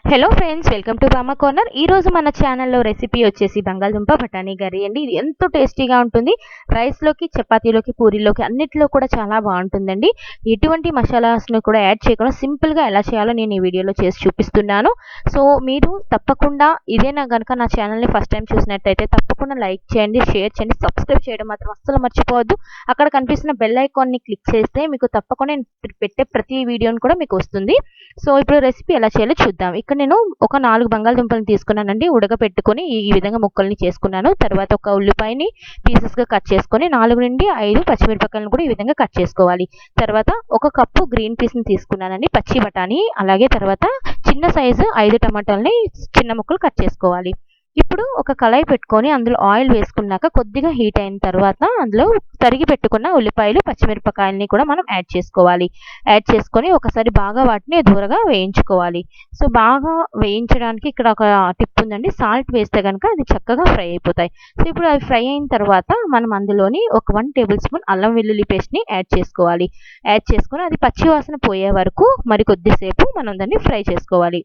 Hello friends, welcome to బామ్మ corner. ఈ రోజు మన ఛానల్లో రెసిపీ వచ్చేసి బంగాళదుంప బఠానీ కర్రీ అండి. ఇది ఎంతో టేస్టీగా ఉంటుంది. రైస్లోకి, చపాతీలోకి, పూరీలోకి అన్నిట్లో కూడా చాలా బాగుంటుందండి. ఎటువంటి మసాలాస్ను కూడా యాడ్ చేయకుండా సింపుల్గా ఎలా చేయాలో నేను ఈ వీడియోలో చేసి చూపిస్తున్నాను. సో మీరు తప్పకుండా ఇదేనా కనుక నా ఛానల్ని ఫస్ట్ టైం చూసినట్టయితే తప్పకుండా లైక్ చేయండి, షేర్ చేయండి, సబ్స్క్రైబ్ చేయడం మాత్రం అస్సలు మర్చిపోవద్దు. అక్కడ కనిపిస్తున్న బెల్ ఐకాన్ని క్లిక్ చేస్తే మీకు తప్పకుండా నేను పెట్టే ప్రతి వీడియోని కూడా మీకు వస్తుంది. సో ఇప్పుడు రెసిపీ ఎలా చేయాలో చూద్దాం. ఇక్కడ నేను ఒక 4 బంగాళదుంపలను తీసుకున్నానండి. ఉడకపెట్టుకొని ఈ విధంగా ముక్కల్ని చేసుకున్నాను. తర్వాత ఒక ఉల్లిపాయని పీసెస్గా కట్ చేసుకొని 4 నుండి 5 పచ్చిమిరపకాయలను కూడా ఈ విధంగా కట్ చేసుకోవాలి. తర్వాత ఒక కప్పు గ్రీన్ పీస్ని తీసుకున్నానండి, పచ్చి బఠానీ. అలాగే తర్వాత చిన్న సైజు 5 టమాటాలని చిన్న ముక్కలు కట్ చేసుకోవాలి. ఇప్పుడు ఒక కళాయి పెట్టుకొని అందులో ఆయిల్ వేసుకున్నాక కొద్దిగా హీట్ అయిన తర్వాత అందులో తరిగి పెట్టుకున్న ఉల్లిపాయలు, పచ్చిమిరపకాయలని కూడా మనం యాడ్ చేసుకోవాలి. యాడ్ చేసుకొని ఒకసారి బాగా వాటిని దూరగా వేయించుకోవాలి. సో బాగా వేయించడానికి ఇక్కడ ఒక టిప్ ఉందండి. సాల్ట్ వేస్తే కనుక అది చక్కగా ఫ్రై అయిపోతాయి. సో ఇప్పుడు అవి ఫ్రై అయిన తర్వాత మనం అందులోని ఒక 1 టేబుల్ స్పూన్ అల్లం వెల్లుల్లి పేస్ట్ని యాడ్ చేసుకోవాలి. యాడ్ చేసుకొని అది పచ్చి వాసన పోయే వరకు మరి కొద్దిసేపు మనం దాన్ని ఫ్రై చేసుకోవాలి.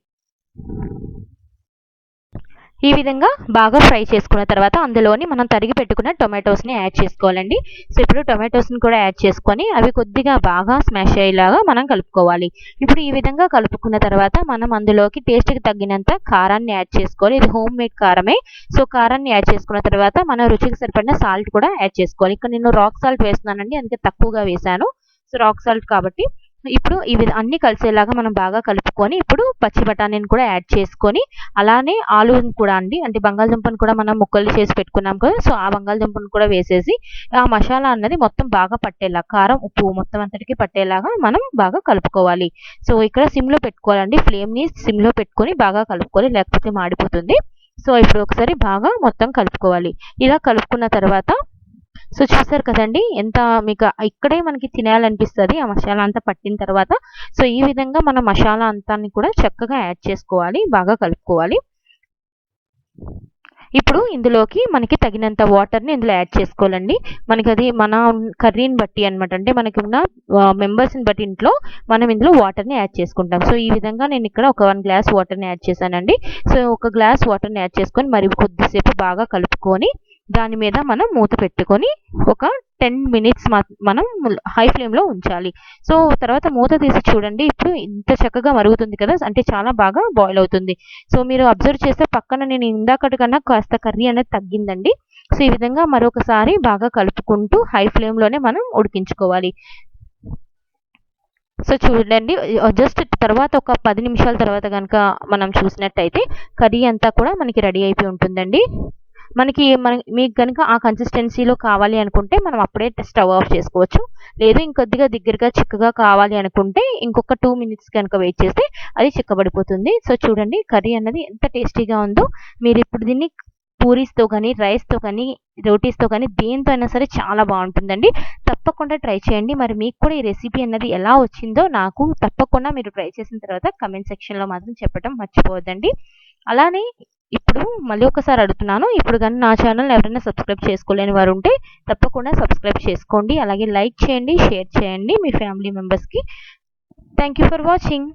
ఈ విధంగా బాగా ఫ్రై చేసుకున్న తర్వాత అందులోని మనం తరిగి పెట్టుకున్న టొమాటోస్ని యాడ్ చేసుకోవాలండి. సో ఇప్పుడు టొమాటోస్ని కూడా యాడ్ చేసుకొని అవి కొద్దిగా బాగా స్మాష్ అయ్యేలాగా మనం కలుపుకోవాలి. ఇప్పుడు ఈ విధంగా కలుపుకున్న తర్వాత మనం అందులోకి టేస్ట్కి తగ్గినంత కారాన్ని యాడ్ చేసుకోవాలి. ఇది హోమ్ మేడ్ కారమే. సో కారాన్ని యాడ్ చేసుకున్న తర్వాత మన రుచికి సరిపడిన సాల్ట్ కూడా యాడ్ చేసుకోవాలి. ఇక్కడ నేను రాక్ సాల్ట్ వేస్తున్నానండి, అందుకే తక్కువగా వేశాను. సో రాక్ సాల్ట్ కాబట్టి ఇప్పుడు ఇవి అన్ని కలిసేలాగా మనం బాగా కలుపుకొని ఇప్పుడు పచ్చి బఠానీని కూడా యాడ్ చేసుకొని అలానే ఆలూని కూడా అంటే బంగాళదుంపను కూడా మనం ముక్కలు చేసి పెట్టుకున్నాం కదా. సో ఆ బంగాళదుంపను కూడా వేసేసి ఆ మసాలా అన్నది మొత్తం బాగా పట్టేలా, కారం ఉప్పు మొత్తం అంతటికి పట్టేలాగా మనం బాగా కలుపుకోవాలి. సో ఇక్కడ సిమ్లో పెట్టుకోవాలండి, ఫ్లేమ్ని సిమ్లో పెట్టుకొని బాగా కలుపుకోవాలి, లేకపోతే మాడిపోతుంది. సో ఇప్పుడు ఒకసారి బాగా మొత్తం కలుపుకోవాలి. ఇలా కలుపుకున్న తర్వాత సో చూసారు కదండి, ఎంత మీకు ఇక్కడే మనకి తినాలనిపిస్తుంది ఆ మసాలా అంతా పట్టిన తర్వాత. సో ఈ విధంగా మనం మసాలా అంతాన్ని కూడా చక్కగా యాడ్ చేసుకోవాలి, బాగా కలుపుకోవాలి. ఇప్పుడు ఇందులోకి మనకి తగినంత వాటర్ని ఇందులో యాడ్ చేసుకోవాలండి. మనకి అది మన కర్రీని బట్టి అనమాట, అంటే మనకి ఉన్న మెంబర్స్ని బట్టి ఇంట్లో మనం ఇందులో వాటర్ని యాడ్ చేసుకుంటాం. సో ఈ విధంగా నేను ఇక్కడ ఒక 1 గ్లాస్ వాటర్ని యాడ్ చేశానండి. సో ఒక గ్లాస్ వాటర్ని యాడ్ చేసుకొని మరి కొద్దిసేపు బాగా కలుపుకొని దాని మీద మనం మూత పెట్టుకొని ఒక 10 మినిట్స్ మనం హై ఫ్లేమ్లో ఉంచాలి. సో తర్వాత మూత తీసి చూడండి, ఇప్పుడు ఇంత చక్కగా మరుగుతుంది కదా, అంటే చాలా బాగా బాయిల్ అవుతుంది. సో మీరు అబ్జర్వ్ చేస్తే పక్కన నేను ఇందాకటి కన్నా కాస్త కర్రీ అనేది తగ్గిందండి. సో ఈ విధంగా మరొకసారి బాగా కలుపుకుంటూ హై ఫ్లేమ్లోనే మనం ఉడికించుకోవాలి. సో చూడండి, జస్ట్ తర్వాత ఒక 10 నిమిషాల తర్వాత కనుక మనం చూసినట్టయితే కర్రీ అంతా కూడా మనకి రెడీ అయిపోయి ఉంటుందండి. మీకు కనుక ఆ కన్సిస్టెన్సీలో కావాలి అనుకుంటే మనం అప్పుడే స్టవ్ ఆఫ్ చేసుకోవచ్చు. లేదు ఇంకొద్దిగా దగ్గరగా చిక్కగా కావాలి అనుకుంటే ఇంకొక 2 మినిట్స్ కనుక వెయిట్ చేస్తే అది చిక్కబడిపోతుంది. సో చూడండి కర్రీ అన్నది ఎంత టేస్టీగా ఉందో. మీరు ఇప్పుడు దీన్ని పూరీస్తో కానీ, రైస్తో కానీ, రోటీస్తో కానీ దేంతో అయినా సరే చాలా బాగుంటుందండి. తప్పకుండా ట్రై చేయండి. మరి మీకు కూడా ఈ రెసిపీ అన్నది ఎలా వచ్చిందో నాకు తప్పకుండా మీరు ట్రై చేసిన తర్వాత కమెంట్ సెక్షన్లో మాత్రం చెప్పడం మర్చిపోవద్దండి. అలానే ఇప్పుడు మళ్ళీ ఒకసారి అడుగుతున్నాను, ఇప్పుడు కానీ నా ఛానల్ ఎవరైనా సబ్స్క్రైబ్ చేసుకోలేని వారు ఉంటే తప్పకుండా సబ్స్క్రైబ్ చేసుకోండి. అలాగే లైక్ చేయండి, షేర్ చేయండి మీ ఫ్యామిలీ మెంబర్స్కి. Thank you for watching.